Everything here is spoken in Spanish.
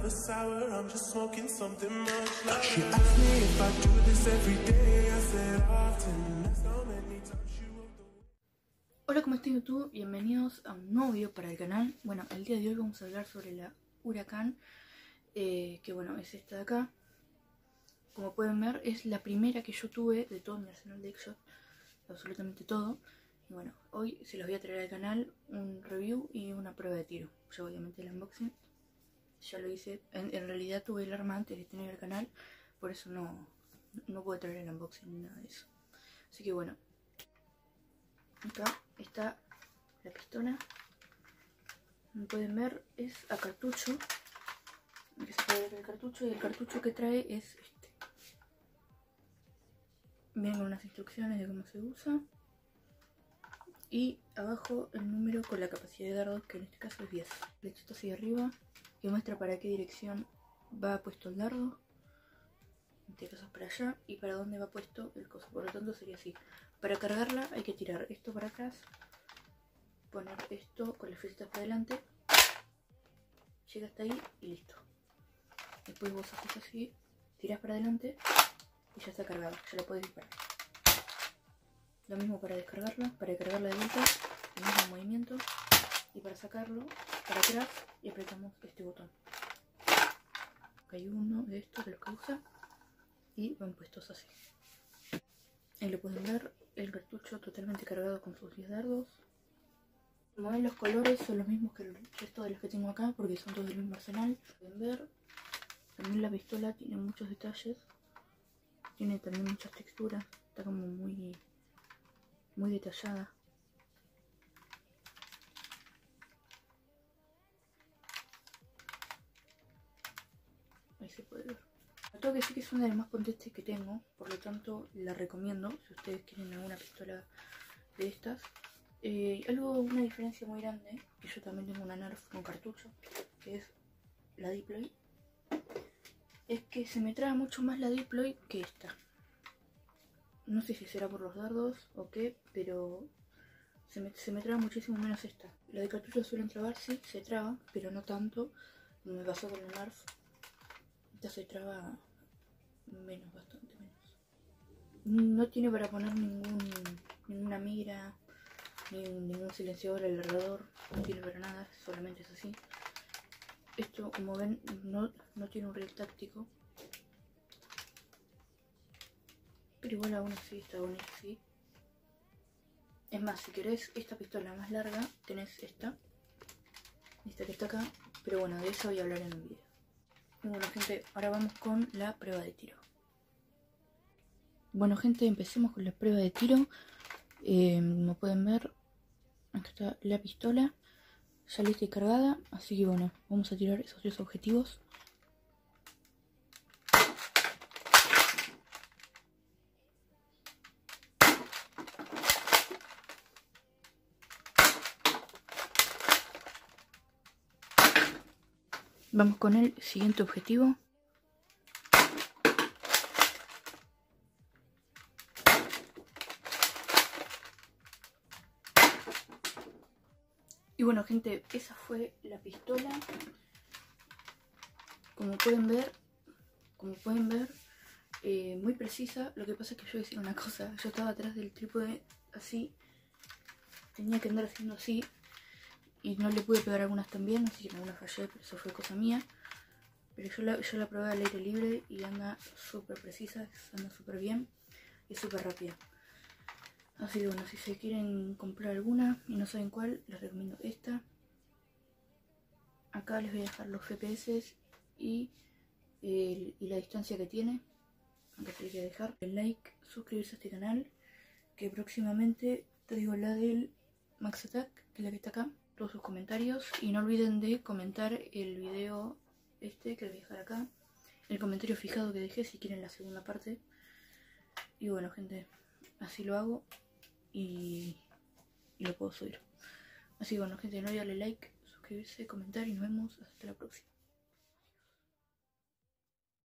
never sour, I'm just smoking something much louder. She asked me if I do this every day, I said often. That's how many times she wrote the... Hola, ¿cómo está YouTube? Bienvenidos a un nuevo video para el canal. Bueno, el día de hoy vamos a hablar sobre la Huracán, que bueno, es esta de acá. Como pueden ver, es la primera que yo tuve de todo mi arsenal de Xshot, absolutamente todo. Y bueno, hoy se los voy a traer al canal un review y una prueba de tiro. Yo obviamente el unboxing ya lo hice. En realidad tuve el arma antes de tener el canal, por eso no puedo traer el unboxing ni nada de eso. Así que bueno, acá está la pistola. Como pueden ver, es a cartucho. Aquí se puede ver el cartucho, y el cartucho que trae es este. Vienen unas instrucciones de cómo se usa. Y abajo el número con la capacidad de dardos, que en este caso es 10. Flechita hacia arriba, que muestra para qué dirección va puesto el dardo. En este caso es para allá, y para dónde va puesto el coso. Por lo tanto sería así. Para cargarla hay que tirar esto para atrás, poner esto con las flechitas para adelante, llega hasta ahí y listo. Después vos haces así, tirás para adelante y ya está cargada, ya la podés disparar. Lo mismo para descargarla, para cargarla de vuelta, el mismo movimiento. Y para sacarlo, para atrás y apretamos este botón. Acá hay uno de estos de los que usa y van puestos así. Ahí lo pueden ver, el cartucho totalmente cargado con sus 10 dardos. Como ven, los colores son los mismos que el resto de los que tengo acá, porque son todos del mismo arsenal. Pueden ver, también la pistola tiene muchos detalles, tiene también muchas texturas, está como muy detallada. Ahí se puede ver. Tengo que decir que es una de las más potentes que tengo, por lo tanto la recomiendo si ustedes quieren alguna pistola de estas. Una diferencia muy grande, que yo también tengo una Nerf con cartucho, que es la Deploy, es que se me traba mucho más la Deploy que esta. No sé si será por los dardos o qué, pero se me traba muchísimo menos esta. La de cartucho suelen trabar, sí, se traba, pero no tanto como me pasó con la Nerf. Esta se traba menos, bastante menos. No tiene para poner ninguna mira, ningún silenciador alrededor, no tiene para nada, solamente es así. Esto, como ven, no tiene un riel táctico, pero igual aún así está bonito, sí. Es más, si querés esta pistola más larga, tenés esta que está acá, pero bueno, de eso voy a hablar en un video. Y bueno, gente, ahora vamos con la prueba de tiro. Bueno, gente, empecemos con la prueba de tiro. Como pueden ver, acá está la pistola ya lista y cargada, así que bueno, vamos a tirar esos 3 objetivos. Vamos con el siguiente objetivo. Y bueno, gente, esa fue la pistola. Como pueden ver, muy precisa. Lo que pasa es que yo voy a decir una cosa. Yo estaba atrás del trípode así, tenía que andar haciendo así, y no le pude pegar algunas también, así que en algunas fallé, pero eso fue cosa mía. Pero yo la probé al aire libre y anda súper precisa, anda súper bien y súper rápida. Así que bueno, si se quieren comprar alguna y no saben cuál, les recomiendo esta. Acá les voy a dejar los FPS y la distancia que tiene. Acá se les voy a dejar el like, suscribirse a este canal, que próximamente traigo la del Max Attack, que es la que está acá. Todos sus comentarios, y no olviden de comentar el video que les voy a dejar acá, el comentario fijado que dejé si quieren la segunda parte. Y bueno, gente, así lo hago y lo puedo subir. Así que bueno, gente, no olviden darle like, suscribirse, comentar, y nos vemos hasta la próxima.